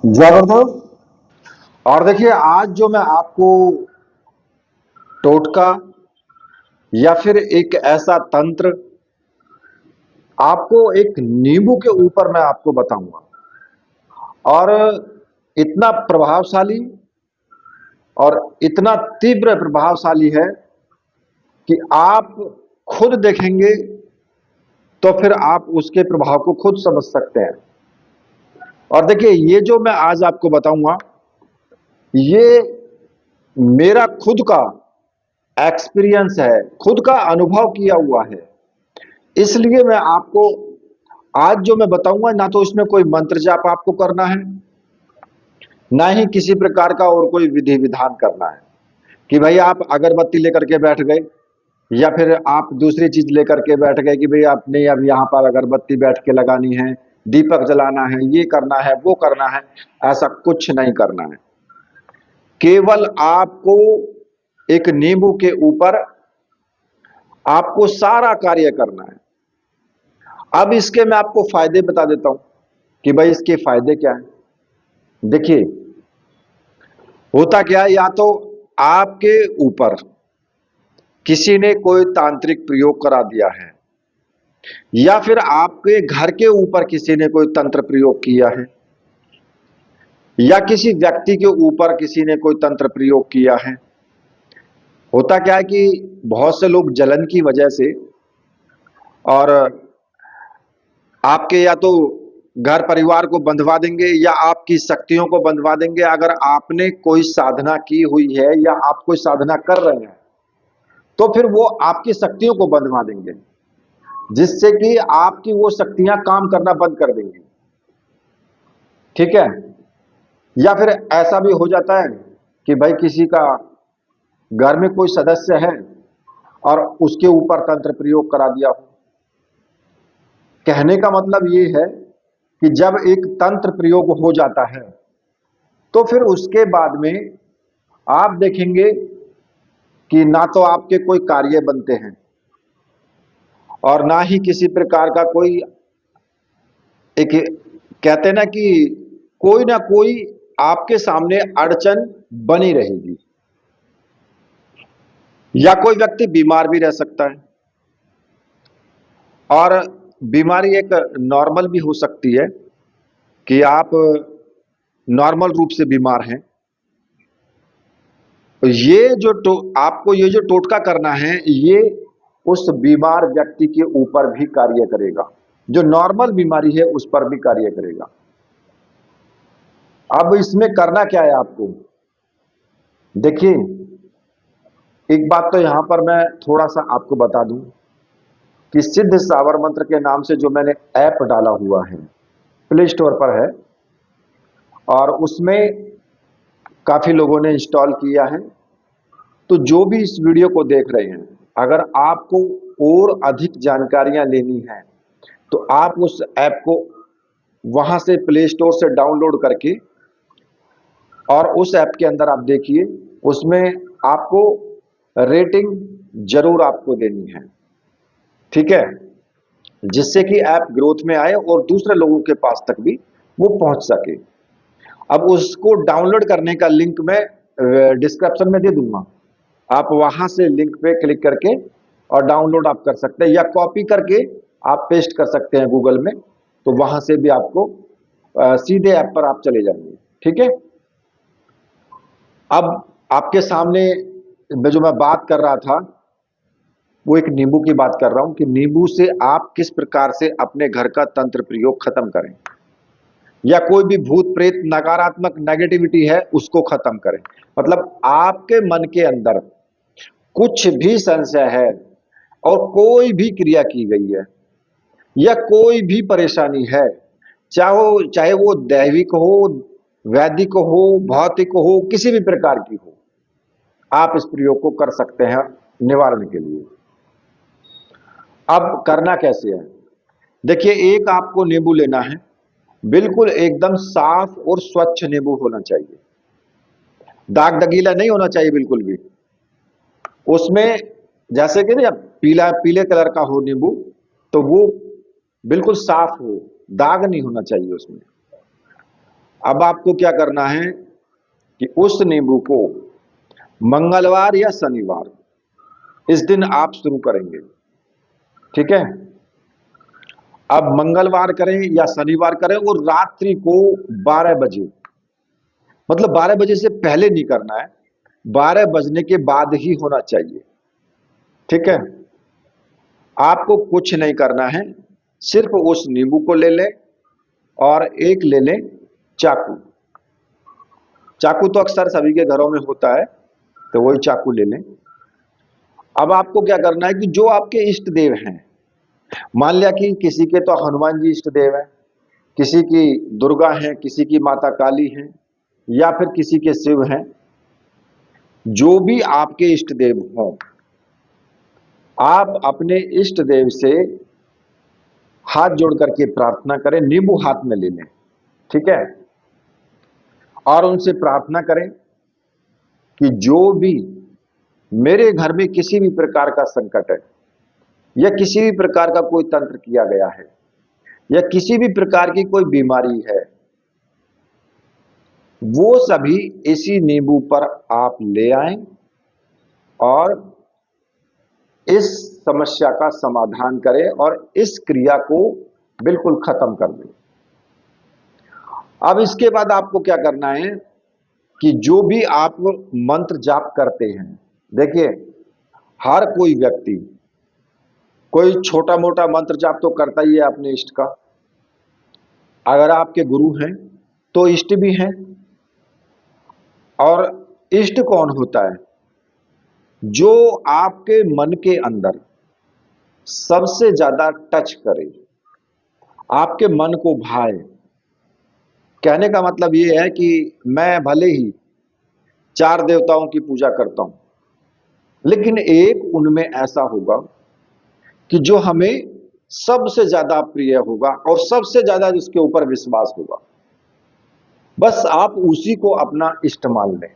जबरदस्त। और देखिए, आज जो मैं आपको टोटका या फिर एक ऐसा तंत्र, आपको एक नींबू के ऊपर मैं आपको बताऊंगा। और इतना प्रभावशाली और इतना तीव्र प्रभावशाली है कि आप खुद देखेंगे तो फिर आप उसके प्रभाव को खुद समझ सकते हैं। और देखिए, ये जो मैं आज आपको बताऊंगा, ये मेरा खुद का एक्सपीरियंस है, खुद का अनुभव किया हुआ है। इसलिए मैं आपको आज जो मैं बताऊंगा, ना तो इसमें कोई मंत्र जाप आपको करना है, ना ही किसी प्रकार का और कोई विधि विधान करना है कि भाई आप अगरबत्ती लेकर के बैठ गए या फिर आप दूसरी चीज लेकर के बैठ गए कि भाई आपने अब यहाँ पर अगरबत्ती बैठ के लगानी है, दीपक जलाना है, ये करना है, वो करना है। ऐसा कुछ नहीं करना है। केवल आपको एक नींबू के ऊपर आपको सारा कार्य करना है। अब इसके मैं आपको फायदे बता देता हूं कि भाई इसके फायदे क्या हैं। देखिए, होता क्या है, या तो आपके ऊपर किसी ने कोई तांत्रिक प्रयोग करा दिया है, या फिर आपके घर के ऊपर किसी ने कोई तंत्र प्रयोग किया है, या किसी व्यक्ति के ऊपर किसी ने कोई तंत्र प्रयोग किया है। होता क्या है कि बहुत से लोग जलन की वजह से और आपके या तो घर परिवार को बंधवा देंगे या आपकी शक्तियों को बंधवा देंगे। अगर आपने कोई साधना की हुई है या आप कोई साधना कर रहे हैं तो फिर वो आपकी शक्तियों को बंधवा देंगे, जिससे कि आपकी वो शक्तियां काम करना बंद कर देंगी। ठीक है। या फिर ऐसा भी हो जाता है कि भाई किसी का घर में कोई सदस्य है और उसके ऊपर तंत्र प्रयोग करा दिया हो। कहने का मतलब ये है कि जब एक तंत्र प्रयोग हो जाता है तो फिर उसके बाद में आप देखेंगे कि ना तो आपके कोई कार्य बनते हैं और ना ही किसी प्रकार का कोई एक, कहते हैं ना कि कोई ना कोई आपके सामने अड़चन बनी रहेगी। या कोई व्यक्ति बीमार भी रह सकता है, और बीमारी एक नॉर्मल भी हो सकती है कि आप नॉर्मल रूप से बीमार हैं। तो आपको ये जो टोटका करना है, ये उस बीमार व्यक्ति के ऊपर भी कार्य करेगा, जो नॉर्मल बीमारी है उस पर भी कार्य करेगा। अब इसमें करना क्या है आपको, देखिए, एक बात तो यहां पर मैं थोड़ा सा आपको बता दूं कि सिद्ध सावर मंत्र के नाम से जो मैंने ऐप डाला हुआ है, प्ले स्टोर पर है, और उसमें काफी लोगों ने इंस्टॉल किया है। तो जो भी इस वीडियो को देख रहे हैं, अगर आपको और अधिक जानकारियां लेनी है तो आप उस ऐप को वहां से प्ले स्टोर से डाउनलोड करके, और उस ऐप के अंदर आप देखिए, उसमें आपको रेटिंग जरूर आपको देनी है। ठीक है, जिससे कि ऐप ग्रोथ में आए और दूसरे लोगों के पास तक भी वो पहुंच सके। अब उसको डाउनलोड करने का लिंक मैं डिस्क्रिप्शन में दे दूंगा। आप वहां से लिंक पे क्लिक करके और डाउनलोड आप कर सकते हैं, या कॉपी करके आप पेस्ट कर सकते हैं गूगल में। तो वहां से भी आपको सीधे ऐप पर आप चले जाएंगे। ठीक है। अब आपके सामने जो मैं बात कर रहा था, वो एक नींबू की बात कर रहा हूं कि नींबू से आप किस प्रकार से अपने घर का तंत्र प्रयोग खत्म करें, या कोई भी भूत प्रेत नकारात्मक नेगेटिविटी है उसको खत्म करें। मतलब आपके मन के अंदर कुछ भी संशय है और कोई भी क्रिया की गई है या कोई भी परेशानी है, चाहे वो दैविक हो, वैदिक हो, भौतिक हो, किसी भी प्रकार की हो, आप इस प्रयोग को कर सकते हैं निवारण के लिए। अब करना कैसे है, देखिए, एक आपको नींबू लेना है, बिल्कुल एकदम साफ और स्वच्छ नींबू होना चाहिए, दाग दगीला नहीं होना चाहिए बिल्कुल भी। उसमें जैसे कि ना पीला पीले कलर का हो नींबू, तो वो बिल्कुल साफ हो, दाग नहीं होना चाहिए उसमें। अब आपको क्या करना है कि उस नींबू को मंगलवार या शनिवार इस दिन आप शुरू करेंगे। ठीक है, अब मंगलवार करें या शनिवार करें और रात्रि को 12 बजे, मतलब 12 बजे से पहले नहीं करना है, 12 बजने के बाद ही होना चाहिए। ठीक है, आपको कुछ नहीं करना है, सिर्फ उस नींबू को ले लें और एक ले लें चाकू। चाकू तो अक्सर सभी के घरों में होता है, तो वही चाकू ले लें। अब आपको क्या करना है कि जो आपके इष्ट देव हैं, मान लिया कि किसी के तो हनुमान जी इष्ट देव है, किसी की दुर्गा है, किसी की माता काली है, या फिर किसी के शिव हैं, जो भी आपके इष्ट देव हों, आप अपने इष्ट देव से हाथ जोड़ करके प्रार्थना करें, नींबू हाथ में ले लें। ठीक है, और उनसे प्रार्थना करें कि जो भी मेरे घर में किसी भी प्रकार का संकट है, या किसी भी प्रकार का कोई तंत्र किया गया है, या किसी भी प्रकार की कोई बीमारी है, वो सभी इसी नींबू पर आप ले आएं और इस समस्या का समाधान करें और इस क्रिया को बिल्कुल खत्म कर दें। अब इसके बाद आपको क्या करना है कि जो भी आप मंत्र जाप करते हैं, देखिए हर कोई व्यक्ति कोई छोटा मोटा मंत्र जाप तो करता ही है अपने इष्ट का। अगर आपके गुरु हैं तो इष्ट भी हैं, और इष्ट कौन होता है? जो आपके मन के अंदर सबसे ज्यादा टच करे, आपके मन को भाए। कहने का मतलब ये है कि मैं भले ही 4 देवताओं की पूजा करता हूं, लेकिन एक उनमें ऐसा होगा कि जो हमें सबसे ज्यादा प्रिय होगा और सबसे ज्यादा जिसके ऊपर विश्वास होगा, बस आप उसी को अपना इष्ट मान लें।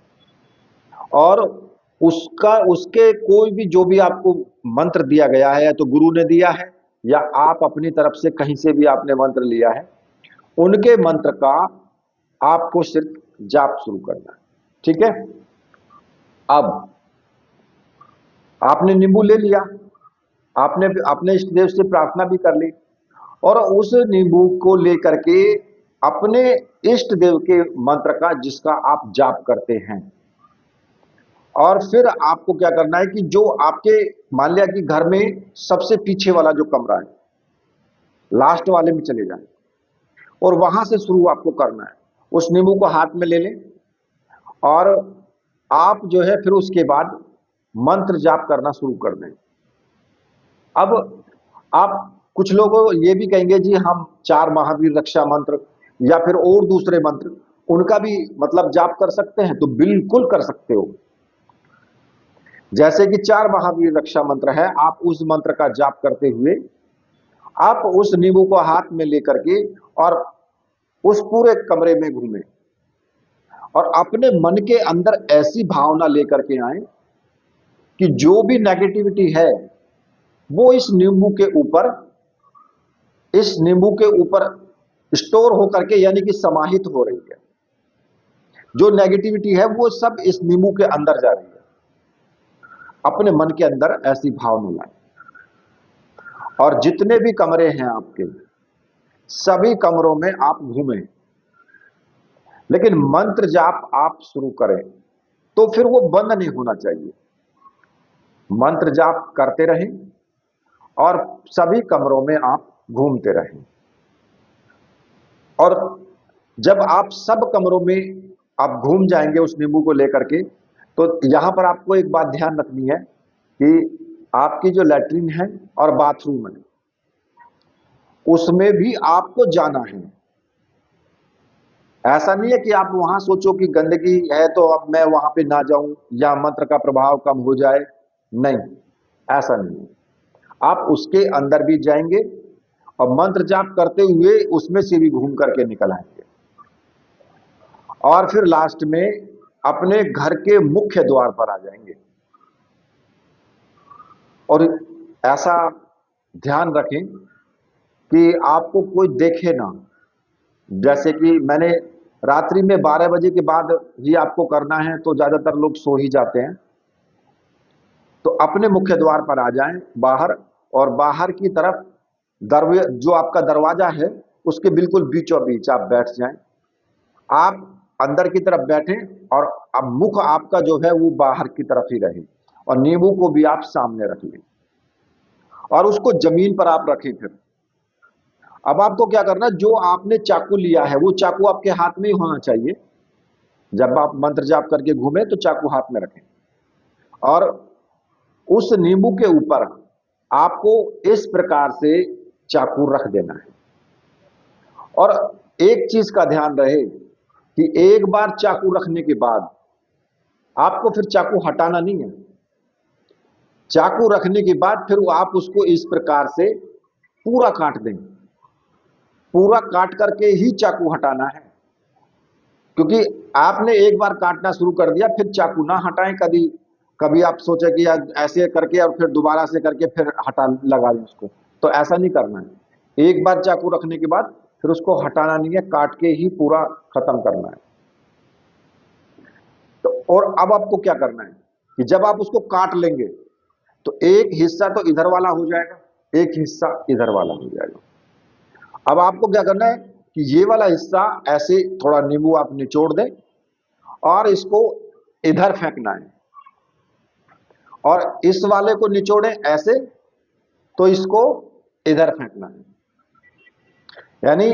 और उसका उसके कोई भी जो भी आपको मंत्र दिया गया है, या तो गुरु ने दिया है या आप अपनी तरफ से कहीं से भी आपने मंत्र लिया है, उनके मंत्र का आपको सिर्फ जाप शुरू करना है। ठीक है, अब आपने नींबू ले लिया, आपने अपने इष्ट देव से प्रार्थना भी कर ली, और उस नींबू को लेकर के अपने इष्ट देव के मंत्र का जिसका आप जाप करते हैं, और फिर आपको क्या करना है कि जो आपके, मान लिया कि घर में सबसे पीछे वाला जो कमरा है, लास्ट वाले में चले जाएं और वहां से शुरू आपको करना है। उस नींबू को हाथ में ले लें और आप जो है फिर उसके बाद मंत्र जाप करना शुरू कर दें। अब आप, कुछ लोग ये भी कहेंगे जी हम 4 महावीर रक्षा मंत्र या फिर और दूसरे मंत्र, उनका भी मतलब जाप कर सकते हैं, तो बिल्कुल कर सकते हो। जैसे कि 4 महावीर रक्षा मंत्र है, आप उस मंत्र का जाप करते हुए आप उस नींबू को हाथ में लेकर के और उस पूरे कमरे में घूमें और अपने मन के अंदर ऐसी भावना लेकर के आए कि जो भी नेगेटिविटी है वो इस नींबू के ऊपर स्टोर होकर के, यानी कि समाहित हो रही है। जो नेगेटिविटी है वो सब इस नींबू के अंदर जा रही है। अपने मन के अंदर ऐसी भावना लाए और जितने भी कमरे हैं आपके, सभी कमरों में आप घूमें, लेकिन मंत्र जाप आप शुरू करें तो फिर वो बंद नहीं होना चाहिए। मंत्र जाप करते रहें और सभी कमरों में आप घूमते रहें। और जब आप सब कमरों में आप घूम जाएंगे उस नींबू को लेकर के, तो यहां पर आपको एक बात ध्यान रखनी है कि आपकी जो लैट्रिन है और बाथरूम है, उसमें भी आपको जाना है। ऐसा नहीं है कि आप वहां सोचो कि गंदगी है तो अब मैं वहां पे ना जाऊं या मंत्र का प्रभाव कम हो जाए। नहीं, ऐसा नहीं है। आप उसके अंदर भी जाएंगे और मंत्र जाप करते हुए उसमें से भी घूम करके निकल आएंगे, और फिर लास्ट में अपने घर के मुख्य द्वार पर आ जाएंगे। और ऐसा ध्यान रखें कि आपको कोई देखे ना। जैसे कि मैंने रात्रि में 12 बजे के बाद ही आपको करना है, तो ज्यादातर लोग सो ही जाते हैं। तो अपने मुख्य द्वार पर आ जाएं बाहर, और बाहर की तरफ जो आपका दरवाजा है उसके बिल्कुल बीचों बीच आप बैठ जाएं। आप अंदर की तरफ बैठें और अब मुख आपका जो है वो बाहर की तरफ ही रहे, और नींबू को भी आप सामने रख लें और उसको जमीन पर आप रखें। फिर अब आपको क्या करना है, जो आपने चाकू लिया है वो चाकू आपके हाथ में ही होना चाहिए। जब आप मंत्र जाप करके घूमे तो चाकू हाथ में रखें, और उस नींबू के ऊपर आपको इस प्रकार से चाकू रख देना है। और एक चीज का ध्यान रहे कि एक बार चाकू रखने के बाद आपको फिर चाकू हटाना नहीं है। चाकू रखने के बाद फिर आप उसको इस प्रकार से पूरा काट दें, पूरा काट करके ही चाकू हटाना है। क्योंकि आपने एक बार काटना शुरू कर दिया, फिर चाकू ना हटाएं। कभी कभी आप सोचे कि यार ऐसे करके और फिर दोबारा से करके फिर हटा लगा दें उसको, तो ऐसा नहीं करना है। एक बार चाकू रखने के बाद फिर उसको हटाना नहीं है, काट के ही पूरा खत्म करना है। तो और अब आपको क्या करना है कि जब आप उसको काट लेंगे तो एक हिस्सा तो इधर वाला हो जाएगा, एक हिस्सा इधर वाला हो जाएगा। अब आपको क्या करना है कि ये वाला हिस्सा ऐसे थोड़ा नींबू आप निचोड़ दें और इसको इधर फेंकना है, और इस वाले को निचोड़े ऐसे, तो इसको इधर फेंकना है। यानी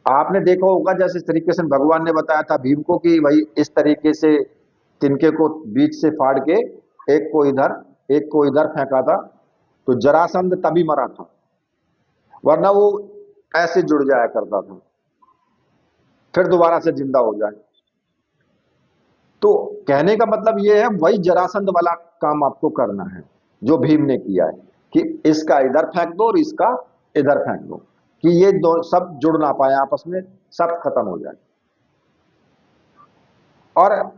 आपने देखा होगा जैसे श्री कृष्ण भगवान ने बताया था भीम को कि भाई इस तरीके से तिनके को बीच से फाड़ के एक को इधर एक को इधर फेंका था, तो जरासंध तभी मरा था, वरना वो ऐसे जुड़ जाया करता था, फिर दोबारा से जिंदा हो जाए। तो कहने का मतलब ये है वही जरासंध वाला काम आपको करना है जो भीम ने किया है, कि इसका इधर फेंक दो और इसका इधर फेंक दो, कि ये दो सब जुड़ ना पाए आपस में, सब खत्म हो जाए। और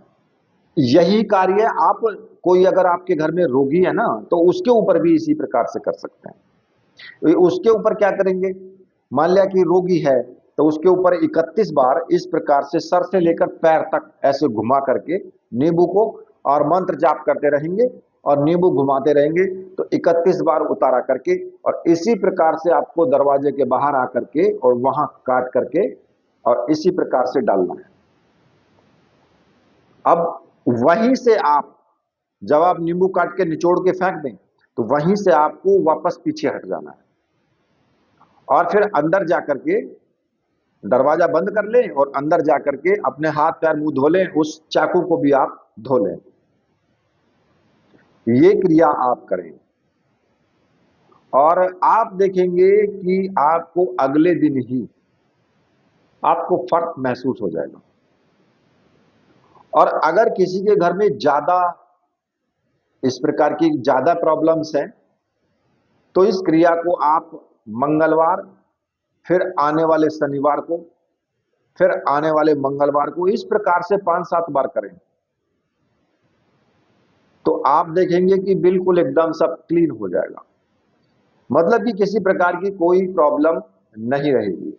यही कार्य आप, कोई अगर आपके घर में रोगी है ना, तो उसके ऊपर भी इसी प्रकार से कर सकते हैं। उसके ऊपर क्या करेंगे, मान लिया कि रोगी है, तो उसके ऊपर 31 बार इस प्रकार से सर से लेकर पैर तक ऐसे घुमा करके नींबू को, और मंत्र जाप करते रहेंगे और नींबू घुमाते रहेंगे, तो 31 बार उतारा करके, और इसी प्रकार से आपको दरवाजे के बाहर आकर के और वहां काट करके और इसी प्रकार से डालना है। अब वहीं से आप, जब आप नींबू काट के निचोड़ के फेंक दें, तो वहीं से आपको वापस पीछे हट जाना है, और फिर अंदर जाकर के दरवाजा बंद कर लें और अंदर जाकर के अपने हाथ पैर मुंह धो लें, उस चाकू को भी आप धो लें। ये क्रिया आप करें और आप देखेंगे कि आपको अगले दिन ही आपको फर्क महसूस हो जाएगा। और अगर किसी के घर में ज्यादा इस प्रकार की ज्यादा प्रॉब्लम्स हैं, तो इस क्रिया को आप मंगलवार, फिर आने वाले शनिवार को, फिर आने वाले मंगलवार को, इस प्रकार से 5-7 बार करें, तो आप देखेंगे कि बिल्कुल एकदम सब क्लीन हो जाएगा। मतलब कि किसी प्रकार की कोई प्रॉब्लम नहीं रहेगी।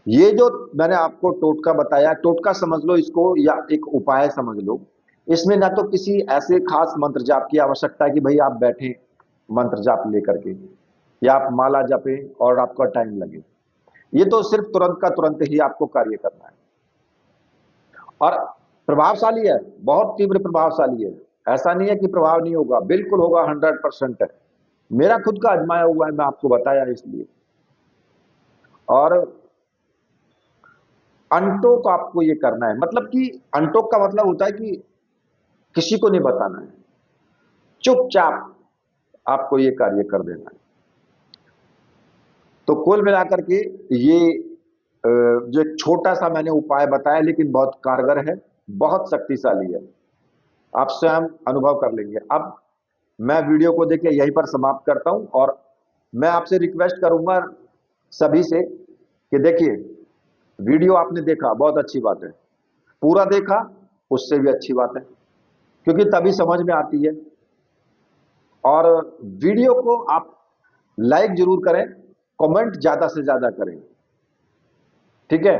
ये जो मैंने आपको टोटका बताया, टोटका समझ लो इसको या एक उपाय समझ लो। इसमें ना तो किसी ऐसे खास मंत्र जाप की आवश्यकता है कि भाई आप बैठे मंत्र जाप लेकर के, या आप माला जपें और आपका टाइम लगे। ये तो सिर्फ तुरंत का तुरंत ही आपको कार्य करना है, और प्रभावशाली है, बहुत तीव्र प्रभावशाली है। ऐसा नहीं है कि प्रभाव नहीं होगा, बिल्कुल होगा, 100% है। मेरा खुद का आजमाया हुआ है, मैं आपको बताया इसलिए। और अनटोक आपको ये करना है, मतलब कि अनटोक का मतलब होता है कि किसी को नहीं बताना है, चुपचाप आपको ये कार्य कर देना है। तो कुल मिलाकर के ये जो एक छोटा सा मैंने उपाय बताया, लेकिन बहुत कारगर है, बहुत शक्तिशाली है, आप स्वयं अनुभव कर लेंगे। अब मैं वीडियो को देखिए यहीं पर समाप्त करता हूं, और मैं आपसे रिक्वेस्ट करूंगा सभी से कि देखिए वीडियो आपने देखा, बहुत अच्छी बात है, पूरा देखा उससे भी अच्छी बात है, क्योंकि तभी समझ में आती है। और वीडियो को आप लाइक जरूर करें, कमेंट ज्यादा से ज्यादा करें, ठीक है।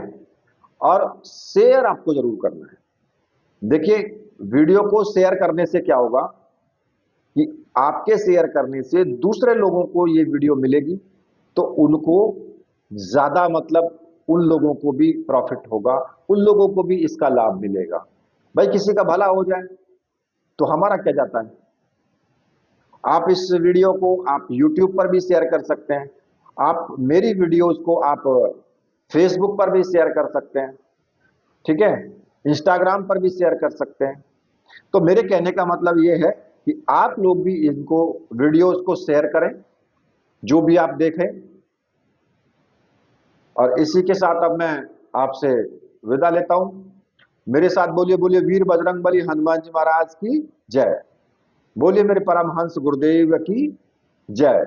और शेयर आपको जरूर करना है। देखिए, वीडियो को शेयर करने से क्या होगा कि आपके शेयर करने से दूसरे लोगों को ये वीडियो मिलेगी, तो उनको ज्यादा मतलब उन लोगों को भी प्रॉफिट होगा, उन लोगों को भी इसका लाभ मिलेगा। भाई किसी का भला हो जाए तो हमारा क्या जाता है। आप इस वीडियो को आप YouTube पर भी शेयर कर सकते हैं, आप मेरी वीडियोस को आप फेसबुक पर भी शेयर कर सकते हैं, ठीक है, इंस्टाग्राम पर भी शेयर कर सकते हैं। तो मेरे कहने का मतलब ये है कि आप लोग भी इनको वीडियोस को शेयर करें, जो भी आप देखें। और इसी के साथ अब मैं आपसे विदा लेता हूं। मेरे साथ बोलिए, बोलिए वीर बजरंगबली हनुमान जी महाराज की जय। बोलिए मेरे परमहंस गुरुदेव की जय।